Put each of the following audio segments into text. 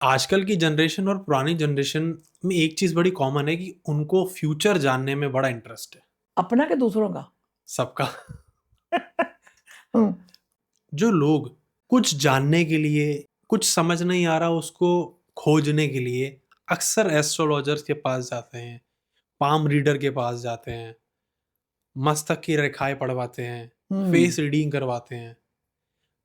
आजकल की जनरेशन और पुरानी जनरेशन में एक चीज बड़ी कॉमन है कि उनको फ्यूचर जानने में बड़ा इंटरेस्ट है। अपना के दूसरों का। सबका। हम्म, जो लोग कुछ जानने के लिए, कुछ समझ नहीं आ रहा उसको खोजने के लिए अक्सर एस्ट्रोलॉजर्स के पास जाते हैं, पाम रीडर के पास जाते हैं, मस्तक की रेखाएं पढ़वाते हैं, हम्म। फेस रीडिंग करवाते हैं।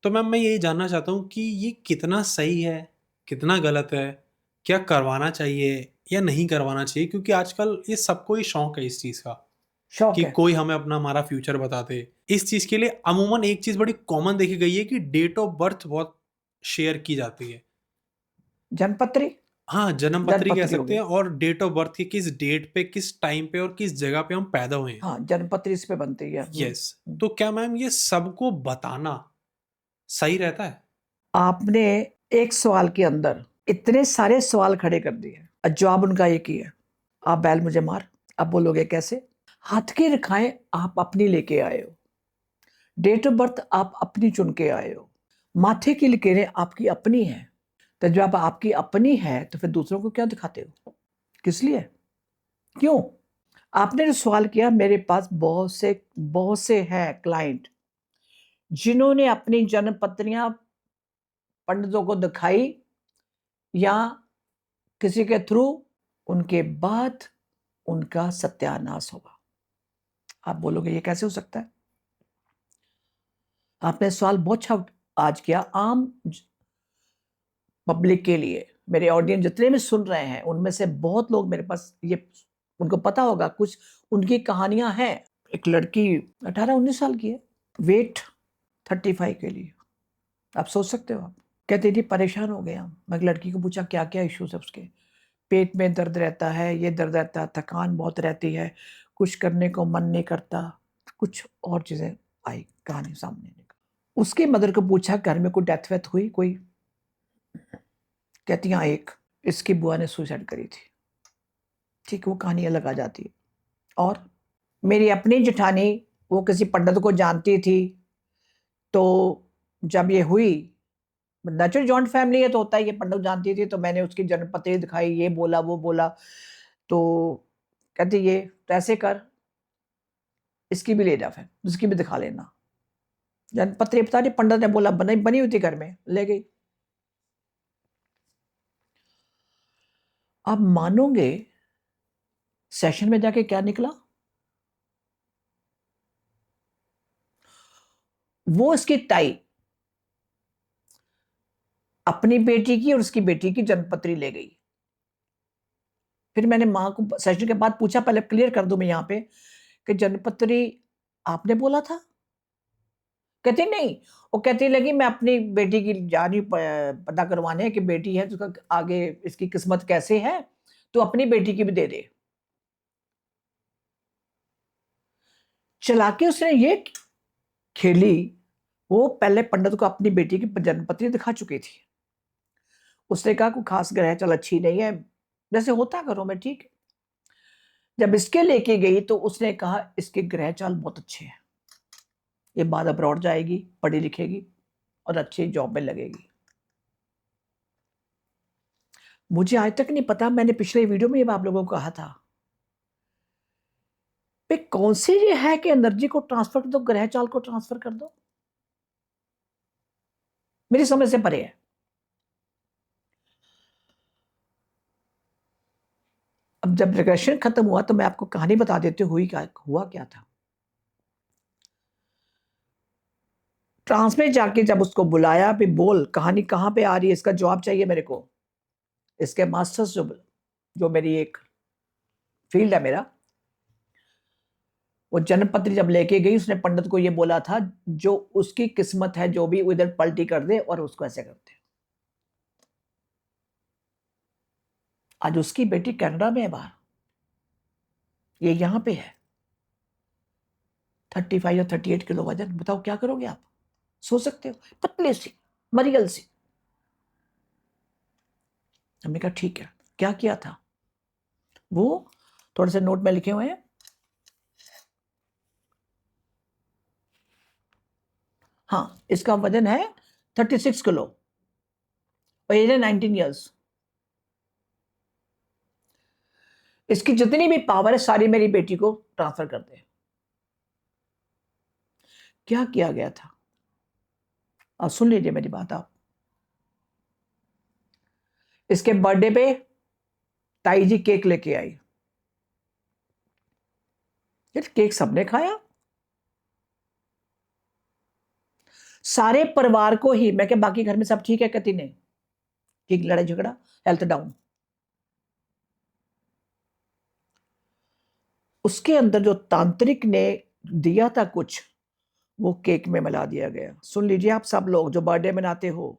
तो मैम मैं यही जानना चाहता हूँ कि ये कितना सही है, कितना गलत है, क्या करवाना चाहिए या नहीं करवाना चाहिए, क्योंकि आजकल ये सबको ही शौक है इस चीज़ का शौक कि है। कोई हमें अपना हमारा फ्यूचर बता दे। इस चीज़ के लिए अमूमन एक चीज़ बड़ी कॉमन देखी गई है कि डेट ऑफ बर्थ बहुत शेयर की जाती है। जनपत्री। हाँ, जन्म पत्री कह जनपत्री हो सकते गई। हैं, और डेट ऑफ बर्थ की किस डेट पे, किस टाइम पे और किस जगह पे हम पैदा हुए हैं। हाँ, जनपत्री इस पे बनती है। यस। हम्म। तो क्या मैम ये सबको बताना सही रहता है? आपने एक सवाल के अंदर इतने सारे सवाल खड़े कर दिए और जवाब उनका एक ही है। आप बैल मुझे मार। आप बोलोगे कैसे? हाथ की रेखाएं आप अपनी लेके आए हो, डेट ऑफ बर्थ आप अपनी चुन के आए हो, माथे की लकीरें आपकी अपनी हैं। तो जब आपकी अपनी है तो फिर दूसरों को क्या दिखाते हो? किस लिए? क्यों? आपने जो सवाल किया, मेरे पास बहुत से हैं क्लाइंट जिन्होंने अपनी जन्म पत्रियां पंडितों को दिखाई या किसी के थ्रू, उनके बाद उनका सत्यानाश होगा। आप बोलोगे ये कैसे हो सकता है? आपने सवाल बहुत अच्छा आज किया। आम पब्लिक के लिए, मेरे ऑडियंस जितने भी सुन रहे हैं उनमें से बहुत लोग मेरे पास ये, उनको पता होगा कुछ उनकी कहानियां हैं। एक लड़की 18-19 साल की है, वेट 35 के लिए। आप सोच सकते हो? आप कहते थी परेशान हो गए हम। मैं लड़की को पूछा क्या क्या इश्यूज है उसके। पेट में दर्द रहता है, ये दर्द रहता है, थकान बहुत रहती है, कुछ करने को मन नहीं करता, कुछ और चीजें आई कहानी सामने निकल। उसके मदर को पूछा घर में कोई डेथ वेथ हुई कोई? कहती हाँ एक, इसकी बुआ ने सुसाइड करी थी। ठीक, वो कहानी अलग आ जाती है। और मेरी अपनी जेठानी, वो किसी पंडित को जानती थी, तो जब ये हुई, नेचुरल जॉइंट फैमिली है तो होता है, ये पंडित जानती थी तो मैंने उसकी जन्म पत्री दिखाई, ये बोला वो बोला, तो कहती ये तो ऐसे कर, इसकी भी ले जा, फिर इसकी भी दिखा लेना। जन्म पत्री पता नहीं पंडित ने बोला, बनी बनी हुई थी घर में, ले गई। आप मानोगे सेशन में जाके क्या निकला? वो इसकी ताई अपनी बेटी की और उसकी बेटी की जन्मपत्री ले गई। फिर मैंने माँ को सेशन के बाद पूछा, पहले क्लियर कर दूं मैं यहाँ पे, कि जन्मपत्री आपने बोला था? कहती नहीं। वो कहती लगी मैं अपनी बेटी की जा रही पता करवाने कि बेटी है तो उसका आगे इसकी किस्मत कैसे है, तो अपनी बेटी की भी दे दे। चला के उसने ये खेली, वो पहले पंडित को अपनी बेटी की जन्मपत्री दिखा चुकी थी। उसने कहा कोई खास ग्रह चल अच्छी नहीं है, जैसे होता घरों में, ठीक है। जब इसके लेके गई तो उसने कहा इसके ग्रह चाल बहुत अच्छे हैं, ये बाद अब्रॉड जाएगी, पढ़ी लिखेगी और अच्छी जॉब में लगेगी। मुझे आज तक नहीं पता, मैंने पिछले वीडियो में ये आप लोगों को कहा था, पे कौन सी ये है कि एनर्जी को ट्रांसफर कर दो, ग्रह चाल को ट्रांसफर कर दो? मेरी समझ से परे है। अब जब रिग्रेशन खत्म हुआ तो मैं आपको कहानी बता देती हूँ हुआ क्या था। ट्रांस में जाके जब उसको बुलाया, भी बोल कहानी कहाँ पे आ रही है, इसका जवाब चाहिए मेरे को। इसके मास्टर्स जो मेरी एक फील्ड है मेरा, वो जन्मपत्री जब लेके गई उसने पंडित को ये बोला था, जो उसकी किस्मत है जो भी उधर पलटी कर दे और उसको ऐसे करते। आज उसकी बेटी कनाडा में है बाहर, ये यहां पे है, 35 या 38 किलो वजन। बताओ क्या करोगे आप? सोच सकते हो? पतली सी, मरियल सी। हमने कहा ठीक है। क्या किया था वो? थोड़े से नोट में लिखे हुए हैं। हाँ, इसका वजन है 36 किलो और एज है 19 ईयर्स। इसकी जितनी भी पावर है सारी मेरी बेटी को ट्रांसफर कर दे। क्या किया गया था? अब सुन लीजिए मेरी बात आप। इसके बर्थडे पे ताई जी केक लेके आई। यार केक सबने खाया, सारे परिवार को ही। मैं क्या बाकी घर में सब ठीक है? कहती नहीं, ठीक, लड़ाई झगड़ा, हेल्थ डाउन। उसके अंदर जो तांत्रिक ने दिया था कुछ, वो केक में मिला दिया गया। सुन लीजिए आप सब लोग जो बर्थडे मनाते हो,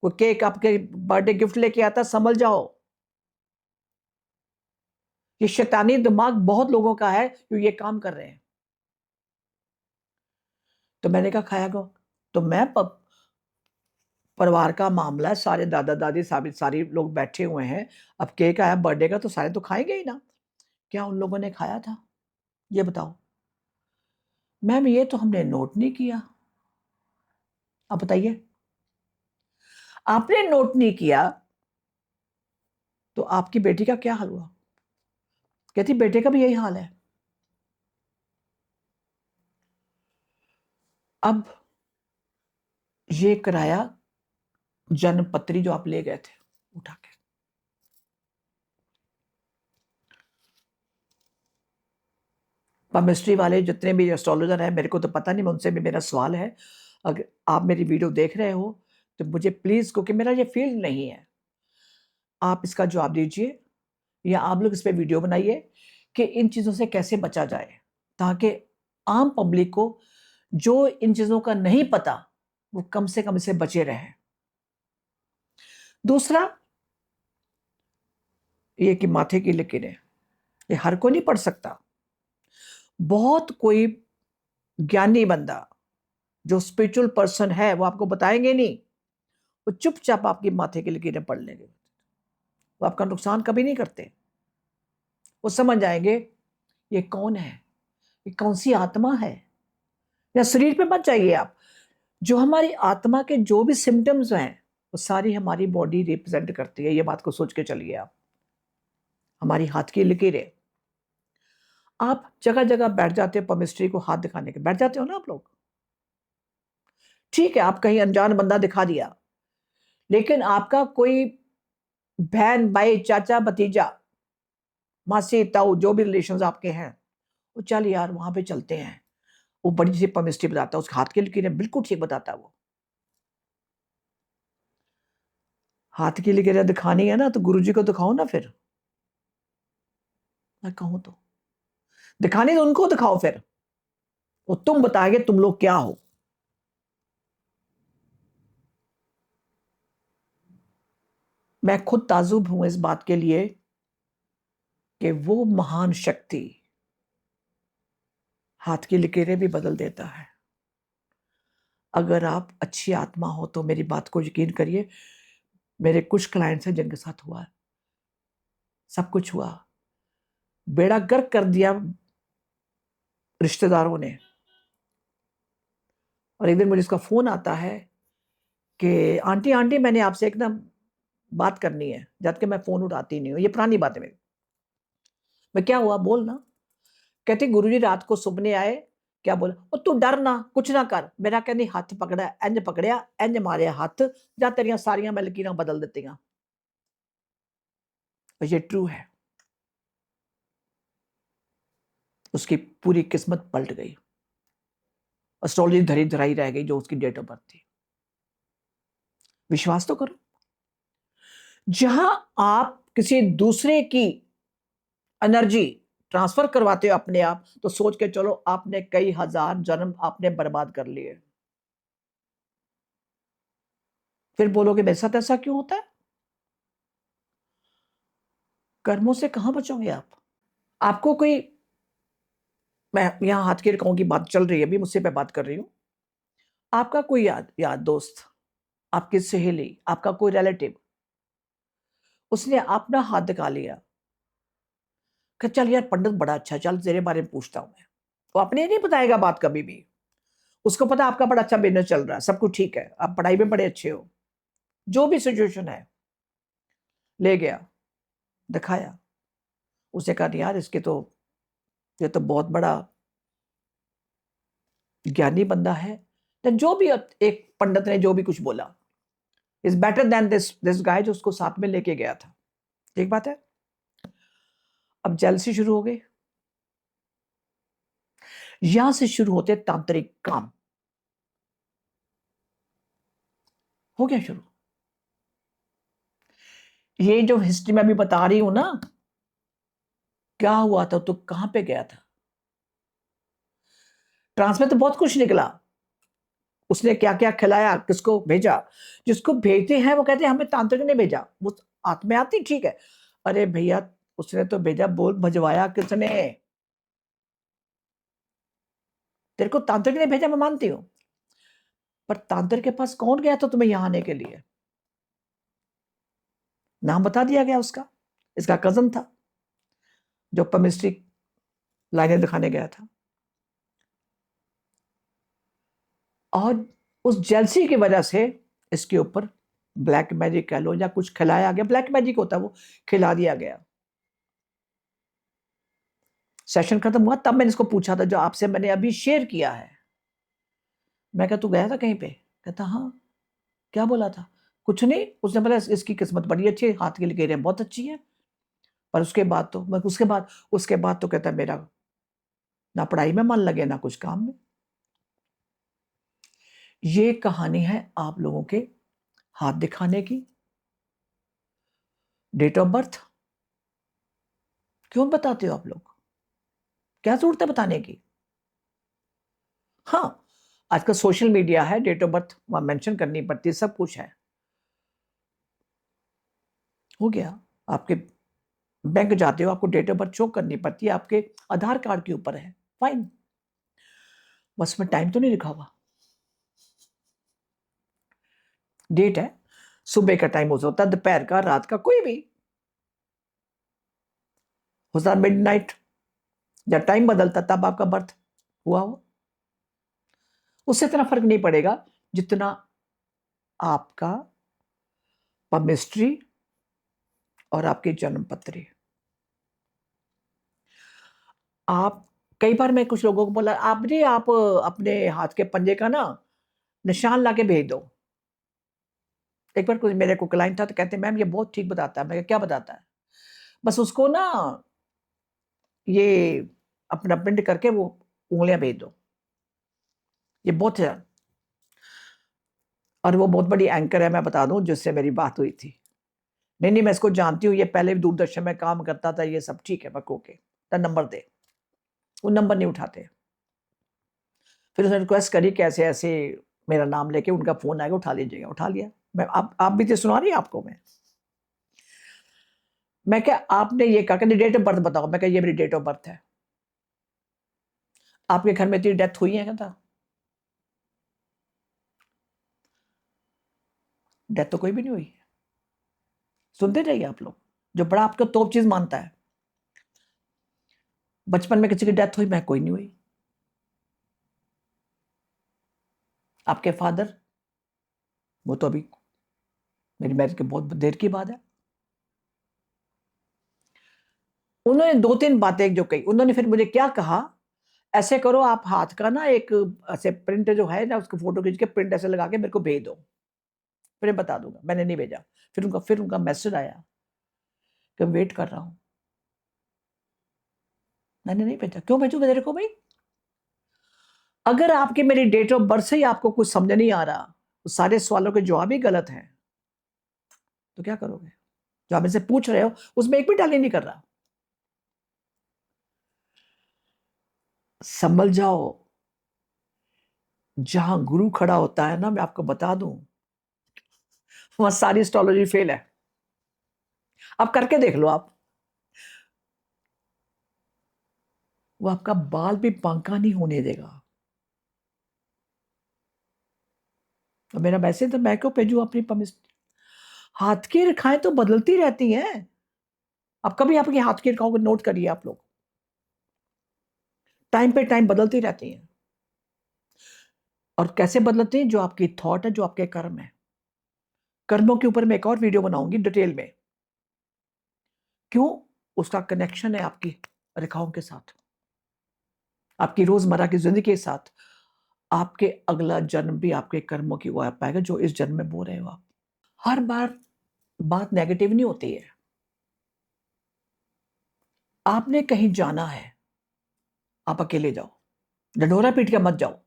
कोई केक आपके बर्थडे गिफ्ट लेके आता, समझ जाओ ये शैतानी दिमाग बहुत लोगों का है जो ये काम कर रहे हैं। तो मैंने कहा खाया को, तो मैं परिवार का मामला है, सारे दादा दादी सारी लोग बैठे हुए हैं, अब केक आया बर्थडे का तो सारे तो खाएंगे ही ना। क्या उन लोगों ने खाया था? ये बताओ। मैम ये तो हमने नोट नहीं किया। अब बताइए, आपने नोट नहीं किया तो आपकी बेटी का क्या हाल हुआ? कहती बेटे का भी यही हाल है। अब ये कराया जन्म पत्री जो आप ले गए थे उठा के। केमिस्ट्री वाले जितने भी एस्ट्रोलॉजर हैं, मेरे को तो पता नहीं, उनसे भी मेरा सवाल है, अगर आप मेरी वीडियो देख रहे हो तो मुझे प्लीज, क्योंकि मेरा ये फील्ड नहीं है, आप इसका जवाब दीजिए या आप लोग इस पे वीडियो बनाइए कि इन चीजों से कैसे बचा जाए, ताकि आम पब्लिक को जो इन चीजों का नहीं पता वो कम से कम इससे बचे रहे। दूसरा, ये कि माथे की लकीरें, ये हर कोई नहीं पढ़ सकता। बहुत कोई ज्ञानी बंदा जो स्पिरिचुअल पर्सन है वो आपको बताएंगे नहीं, वो चुपचाप आपकी माथे की लकीरें पढ़ लेंगे, वो आपका नुकसान कभी नहीं करते। वो समझ जाएंगे ये कौन है, ये कौन सी आत्मा है। या शरीर पे मत जाइए आप, जो हमारी आत्मा के जो भी सिम्टम्स हैं वो सारी हमारी बॉडी रिप्रेजेंट करती है। ये बात को सोच के चलिए आप। हमारी हाथ की लकीरें, आप जगह जगह बैठ जाते हो पमिस्ट्री को हाथ दिखाने के, बैठ जाते हो ना आप लोग, ठीक है, आप कहीं अनजान बंदा दिखा दिया, लेकिन आपका कोई बहन भाई चाचा भतीजा मासी ताऊ जो भी रिलेशन आपके हैं, वो चल यार वहां पे चलते हैं, वो बड़ी सी पमिस्ट्री बताता है, उसके हाथ की लकीरें बिल्कुल ठीक बताता है। वो हाथ की लकीरें दिखानी है ना तो गुरुजी को दिखाओ ना, फिर मैं कहूं तो दिखानी तो उनको दिखाओ, फिर वो तुम बताएंगे तुम लोग क्या हो। मैं खुद ताजुब हूं इस बात के लिए कि वो महान शक्ति हाथ की लकीरें भी बदल देता है। अगर आप अच्छी आत्मा हो तो मेरी बात को यकीन करिए, मेरे कुछ क्लाइंट्स हैं जिनके साथ हुआ है, सब कुछ हुआ, बेड़ा गर्क कर दिया रिश्तेदारों ने। और एक दिन मुझे इसका फोन आता है कि आंटी आंटी मैंने आपसे एक ना बात करनी है, जबकि मैं फोन उठाती नहीं हूँ, ये पुरानी बात है मेरी। मैं क्या हुआ बोल ना। कहती गुरुजी रात को सपने आए, क्या बोला, और तू डर ना, कुछ ना कर। मेरा कहनी हाथ पकड़ा, इंज पकड़िया, इंज मारे हाथ, जा तेरिया सारियां मैं लकीरां बदल देतियां। ये ट्रू है। उसकी पूरी किस्मत पलट गई, एस्ट्रोलॉजी धरी धराई रह गई जो उसकी डेट ऑफ बर्थ थी। विश्वास तो करो। जहां आप किसी दूसरे की एनर्जी ट्रांसफर करवाते हो अपने आप, तो सोच के चलो आपने कई हजार जन्म आपने बर्बाद कर लिए। फिर बोलोगे मेरे साथ ऐसा क्यों होता है? कर्मों से कहां बचोगे आप? आपको कोई, मैं यहां हाथ की रेखाओं की बात चल रही है, अभी मुझसे पे बात कर रही हूं, आपका कोई याद याद दोस्त, आपकी सहेली, आपका कोई रिलेटिव, उसने अपना हाथ दिखा लिया कि चल यार पंडित बड़ा अच्छा, चल तेरे बारे में पूछता हूं मैं। वो अपने नहीं बताएगा बात कभी भी, उसको पता आपका बड़ा अच्छा बिजनेस चल रहा है, सब कुछ ठीक है, आप पढ़ाई में बड़े अच्छे हो, जो भी सिचुएशन है, ले गया दिखाया। उसने कहा यार ये तो बहुत बड़ा ज्ञानी बंदा है। तो जो भी एक पंडित ने जो भी कुछ बोला, is better than this guy जो उसको साथ में लेके गया था। ठीक बात है। अब जेलसी शुरू हो गई। यहां से शुरू होते तांत्रिक काम। हो गया शुरू। ये जो हिस्ट्री में अभी बता रही हूं ना, क्या हुआ था, तो कहां पे गया था, ट्रांस में तो बहुत कुछ निकला। उसने क्या क्या खिलाया, किसको भेजा, जिसको भेजते हैं वो कहते हैं हमें तांत्रिक ने भेजा, वो आत्मा आती ठीक है। अरे भैया, उसने तो भेजा, बोल भजवाया किसने, तेरे को तांत्रिक ने भेजा, मैं मानती हूं, पर तांत्रिक के पास कौन गया था तुम्हें यहां आने के लिए? नाम बता दिया गया उसका, इसका कजन था जो पमिस्ट्री लाइनें दिखाने गया था। और उस जेलसी की वजह से इसके ऊपर ब्लैक मैजिक कह लो या कुछ खिलाया गया, ब्लैक मैजिक होता है वो, खिला दिया गया। सेशन खत्म हुआ तब मैंने इसको पूछा था जो आपसे मैंने अभी शेयर किया है। मैं कहा तू गया था कहीं पे? कहता हाँ। क्या बोला था? कुछ नहीं। उसने बोला इसकी किस्मत बड़ी अच्छी है, हाथ की लकीरें बहुत अच्छी है, पर उसके बाद तो कहता मेरा ना पढ़ाई में मन लगे ना कुछ काम में। ये कहानी है आप लोगों के हाथ दिखाने की। डेट ऑफ बर्थ क्यों बताते हो आप लोग? क्या जरूरत है बताने की? हाँ, आजकल सोशल मीडिया है, डेट ऑफ बर्थ वहां मेंशन करनी पड़ती है, सब कुछ है। हो गया। आपके बैंक जाते हो, आपको डेट ऑफ बर्थ शो करनी पड़ती है, आपके आधार कार्ड के ऊपर है, फाइन। बस में टाइम तो नहीं लिखा हुआ, डेट है। सुबह का टाइम हो सकता है, दोपहर का, रात का, कोई भी हो सकता, मिडनाइट, जब टाइम बदलता तब आपका बर्थ हुआ हो। उससे इतना फर्क नहीं पड़ेगा जितना आपका पमिस्ट्री और आपकी जन्म पत्री। आप कई बार मैं कुछ लोगों को बोला आप अपने हाथ के पंजे का ना निशान लाके भेज दो। एक बार कुछ मेरे को क्लाइंट था तो कहते मैम ये बहुत ठीक बताता है। मैं कहा, क्या बताता है? बस उसको ना ये अपना प्रिंट करके वो उंगलियां भेज दो, ये बहुत है। और वो बहुत बड़ी एंकर है, मैं बता दूं, जिससे मेरी बात हुई थी। नहीं नहीं, मैं इसको जानती हूँ, ये पहले भी दूरदर्शन में काम करता था, ये सब ठीक है। मैं ओके, तो नंबर दे। वो नंबर नहीं उठाते। फिर उसने रिक्वेस्ट करी कैसे ऐसे, मेरा नाम लेके उनका फोन आएगा, उठा लीजिएगा। उठा लिया। मैं आप भी तो सुना रही है आपको। मैं क्या, आपने ये कहा कि डेट ऑफ बर्थ बताओ। मैं क्या, ये मेरी डेट ऑफ बर्थ है। आपके घर में इतनी डेथ हुई है? कहता डेथ तो कोई भी नहीं हुई है। सुनते रहिए आप लोग, जो बड़ा आपको तोप चीज मानता है। बचपन में किसी की डेथ हुई? मैं कोई नहीं हुई। आपके फादर, वो तो अभी मेरी मैरिज के बहुत देर की बात है। उन्होंने दो तीन बातें जो कही, उन्होंने फिर मुझे क्या कहा, ऐसे करो आप हाथ का ना एक ऐसे प्रिंट जो है ना, उसको फोटो खींच के प्रिंट ऐसे लगा के मेरे को भेज दो, फिर मैं बता दूंगा। मैंने नहीं भेजा। फिर उनका मैसेज आया कि वेट कर रहा हूं। मैंने नहीं भेजा। क्यों भेजूंगा तेरे को भाई? अगर आपकी मेरी डेट ऑफ बर्थ से ही आपको कुछ समझ नहीं आ रहा, तो सारे सवालों के जवाब ही गलत हैं, तो क्या करोगे? जो आप मेरे से पूछ रहे हो उसमें एक भी टैली नहीं कर रहा। समझ जाओ, जहां गुरु खड़ा होता है ना, मैं आपको बता दूं, वहां सारी एस्ट्रोलॉजी फेल है। आप करके देख लो आप, वो आपका बाल भी बांका नहीं होने देगा। तो मेरा मैसेज तो मैं क्यों भेजू अपनी पमिस्ट? हाथ की रेखाएं तो बदलती रहती हैं। अब कभी आपकी हाथ की रेखाओं को नोट करिए आप लोग, टाइम पे टाइम बदलती रहती हैं। और कैसे बदलती हैं? जो आपकी थॉट है, जो आपके कर्म है। कर्मों के ऊपर मैं एक और वीडियो बनाऊंगी डिटेल में, क्यों? उसका कनेक्शन है आपकी रेखाओं के साथ, आपकी रोजमर्रा की जिंदगी के साथ। आपके अगला जन्म भी आपके कर्मों की ओर पाएगा जो इस जन्म में बो रहे हो आप। हर बार बात नेगेटिव नहीं होती है। आपने कहीं जाना है, आप अकेले जाओ, ढिंढोरा पीट के मत जाओ।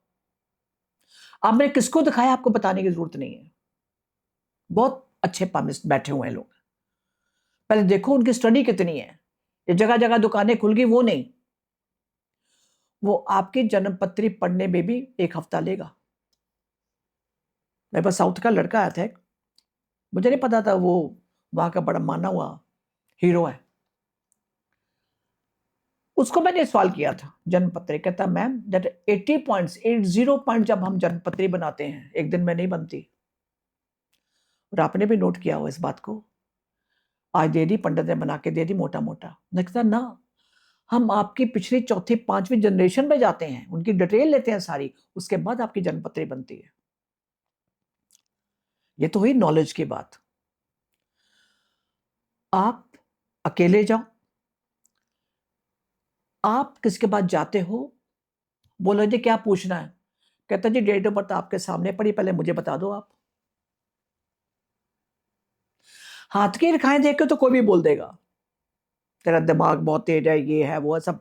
आपने किसको दिखाया आपको बताने की जरूरत नहीं है। बहुत अच्छे पामिस्ट बैठे हुए हैं लोग, पहले देखो उनकी स्टडी कितनी है। ये जगह जगह दुकानें खुल गई वो नहीं, वो आपकी जन्मपत्री पढ़ने में भी 1 हफ्ता लेगा। मेरे पास साउथ का लड़का आया था एक, मुझे नहीं पता था वो वहां का बड़ा माना हुआ हीरो है। उसको मैंने सवाल किया था जन्मपत्री, कहता मैम दैट 80 पॉइंट्स 80 पॉइंट जब हम जन्मपत्री बनाते हैं एक दिन में नहीं बनती। और आपने भी नोट किया हो इस बात को। आज दे दी, पंडित ने बना के दे दी मोटा मोटा। लगता ना, हम आपकी पिछली चौथी पांचवी जनरेशन में जाते हैं, उनकी डिटेल लेते हैं सारी, उसके बाद आपकी जन्मपत्री बनती है। ये तो हुई नॉलेज की बात। आप अकेले जाओ, आप किसके पास जाते हो, बोलो जी क्या पूछना है, कहता जी डेट ऑफ बर्थ आपके सामने पड़ी, पहले मुझे बता दो आप। हाथ की रेखाएं देख के तो कोई भी बोल देगा तेरा दिमाग बहुत तेज है, ये है वो है सब।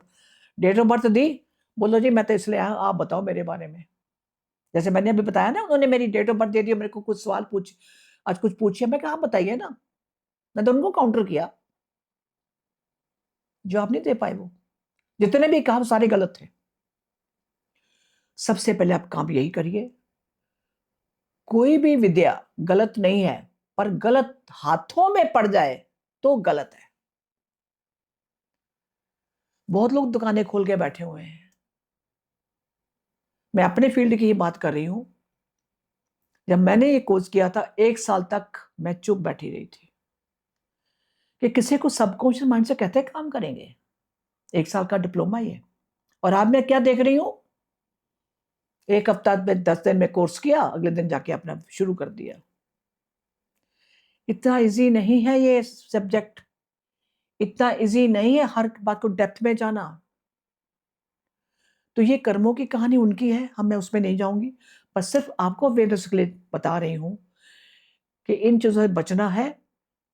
डेट ऑफ बर्थ दी, बोलो जी मैं तो इसलिए आया, आप बताओ मेरे बारे में। जैसे मैंने अभी बताया ना, उन्होंने मेरी डेट ऑफ बर्थ दे दी, मेरे को कुछ सवाल पूछ, आज कुछ पूछिए, मैं कहा आप बताइए ना। मैं तो उनको काउंटर किया, जो आप नहीं दे पाए वो, जितने भी कहा सारे गलत थे। सबसे पहले आप काम यही करिए, कोई भी विद्या गलत नहीं है, पर गलत हाथों में पड़ जाए तो गलत है। बहुत लोग दुकानें खोल के बैठे हुए हैं। मैं अपने फील्ड की ही बात कर रही हूं। जब मैंने ये कोर्स किया था 1 साल तक मैं चुप बैठी रही थी कि किसी को सबकॉन्शियस माइंड से कहते काम करेंगे। 1 साल का डिप्लोमा ही है। और आज मैं क्या देख रही हूं, 1 हफ्ता में 10 दिन में कोर्स किया, अगले दिन जाके अपना शुरू कर दिया। इतना इजी नहीं है ये सब्जेक्ट, इतना इजी नहीं है हर बात को डेप्थ में जाना। तो ये कर्मों की कहानी उनकी है, हम मैं उसमें नहीं जाऊंगी, पर सिर्फ आपको अवेयरनेस के लिए बता रही हूं कि इन चीजों से बचना है।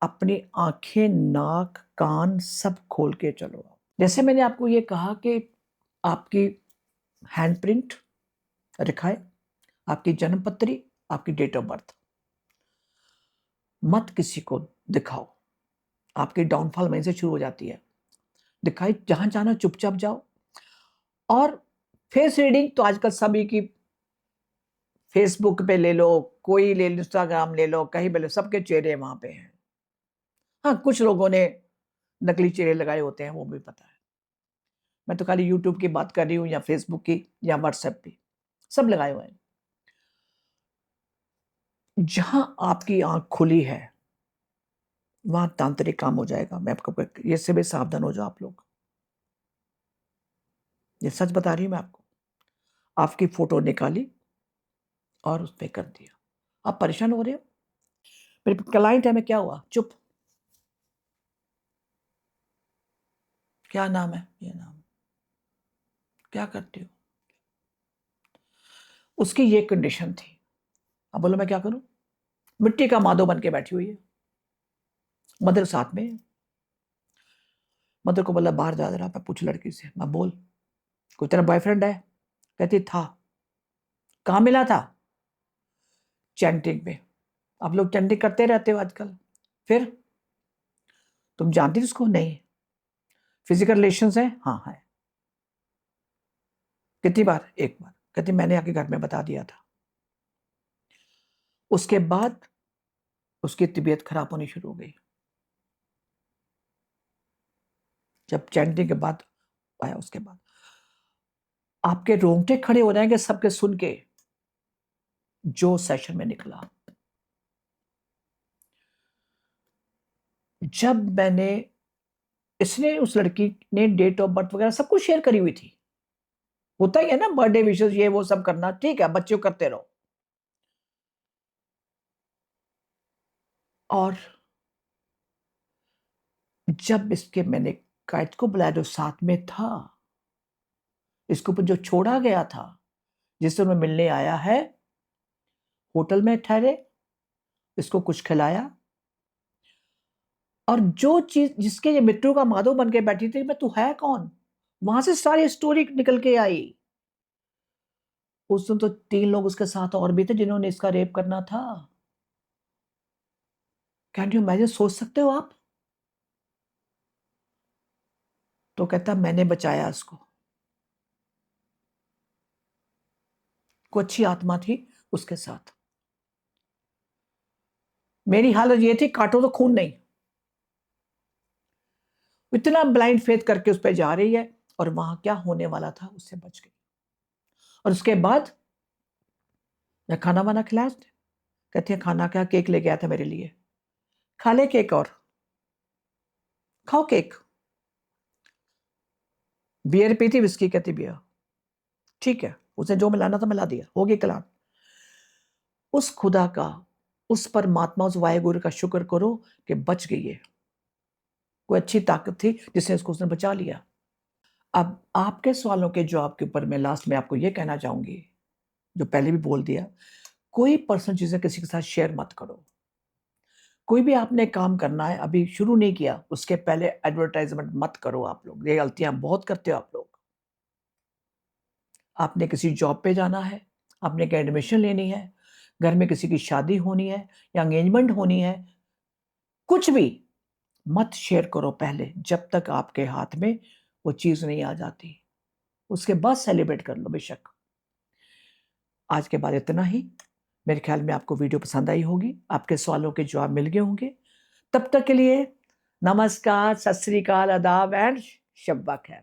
अपनी आंखें, नाक, कान सब खोल के चलो। जैसे मैंने आपको ये कहा कि आपकी हैंडप्रिंट रेखाएं, आपकी जन्मपत्री, आपकी डेट ऑफ बर्थ मत किसी को दिखाओ। आपकी डाउनफॉल वहीं से शुरू हो जाती है। दिखाई जहां जाना चुपचाप जाओ। और फेस रीडिंग तो आजकल सभी की, फेसबुक पे ले लो, कोई ले लो, इंस्टाग्राम ले लो, कहीं पे ले लो, सबके चेहरे वहां पे हैं। हाँ, कुछ लोगों ने नकली चेहरे लगाए होते हैं, वो भी पता है। मैं तो खाली यूट्यूब की बात कर रही हूँ, या फेसबुक की, या व्हाट्सएप की, सब लगाए हुए हैं। जहां आपकी आंख खुली है वहां तांत्रिक काम हो जाएगा। मैं आपको ये से भी सावधान हो जाओ आप लोग, ये सच बता रही हूं मैं आपको। आपकी फोटो निकाली और उस पर कर दिया। आप परेशान हो रहे हो, मेरे क्लाइंट है, मैं क्या हुआ, चुप। क्या नाम है, ये नाम, क्या करती हो। उसकी ये कंडीशन थी। अब बोलो मैं क्या करूं, मिट्टी का माधो बन के बैठी हुई है, मदर साथ में। मदर को बोला बाहर जा रहा, मैं पूछ लड़की से, मैं बोल कोई तेरा बॉयफ्रेंड है, कहती था। कहाँ मिला था, चैंटिंग में। आप लोग चैंटिंग करते रहते हो आजकल। फिर तुम जानती हो उसको, नहीं। फिजिकल रिलेशंस है, हाँ है। कितनी बार, एक बार। कहती मैंने आके घर में बता दिया था। उसके बाद उसकी तबीयत खराब होनी शुरू हो गई। जब चैंटिंग के बाद आया, उसके बाद आपके रोंगटे खड़े हो जाएंगे सबके सुन के, जो सेशन में निकला। जब मैंने, इसने, उस लड़की ने डेट ऑफ बर्थ वगैरह सब कुछ शेयर करी हुई थी। होता ही है ना, बर्थडे विशेष ये वो सब करना, ठीक है, बच्चे करते रहो। और जब इसके मैंने काइट को बुलाया जो साथ में था, इसके ऊपर जो छोड़ा गया था, जिससे मैं मिलने आया है, होटल में ठहरे, इसको कुछ खिलाया, और जो चीज जिसके ये मित्रों का माधव बन के बैठी थी, मैं तू है कौन, वहां से सारी स्टोरी निकल के आई। उस दिन तो 3 लोग उसके साथ और भी थे जिन्होंने इसका रेप करना था। कैन यू इमेजिन, सोच सकते हो आप? तो कहता मैंने बचाया उसको, कोई अच्छी आत्मा थी उसके साथ। मेरी हालत ये थी, काटो तो खून नहीं। इतना ब्लाइंड फेथ करके उस पर जा रही है, और वहां क्या होने वाला था उससे बच गई। और उसके बाद मैं खाना वाना खिलाया, कहती है खाना क्या, केक लेके आया था मेरे लिए, खा ले केक, और खाओ केक। बियर पी थी, विस्की, कहती बियर, ठीक है, उसे जो मिलाना था मिला दिया, हो गई कलान। उस खुदा का, उस परमात्मा, उस वाहेगुरु का शुक्र करो कि बच गई है। कोई अच्छी ताकत थी जिसने उसने बचा लिया। अब आपके सवालों के जवाब के ऊपर मैं लास्ट में आपको यह कहना चाहूंगी, जो पहले भी बोल दिया, कोई पर्सनल चीजें किसी के साथ शेयर मत करो। कोई भी आपने काम करना है, अभी शुरू नहीं किया, उसके पहले एडवर्टाइजमेंट मत करो। आप लोग ये गलतियां बहुत करते हो। आप लोग, आपने किसी जॉब पे जाना है, आपने कहीं एडमिशन लेनी है, घर में किसी की शादी होनी है या एंगेजमेंट होनी है, कुछ भी मत शेयर करो पहले, जब तक आपके हाथ में वो चीज नहीं आ जाती। उसके बाद सेलिब्रेट कर लो बेशक। आज के बाद इतना ही। मेरे ख्याल में आपको वीडियो पसंद आई होगी, आपके सवालों के जवाब मिल गए होंगे। तब तक के लिए नमस्कार, सत श्री अकाल, आदाब एंड शब्बा खैर।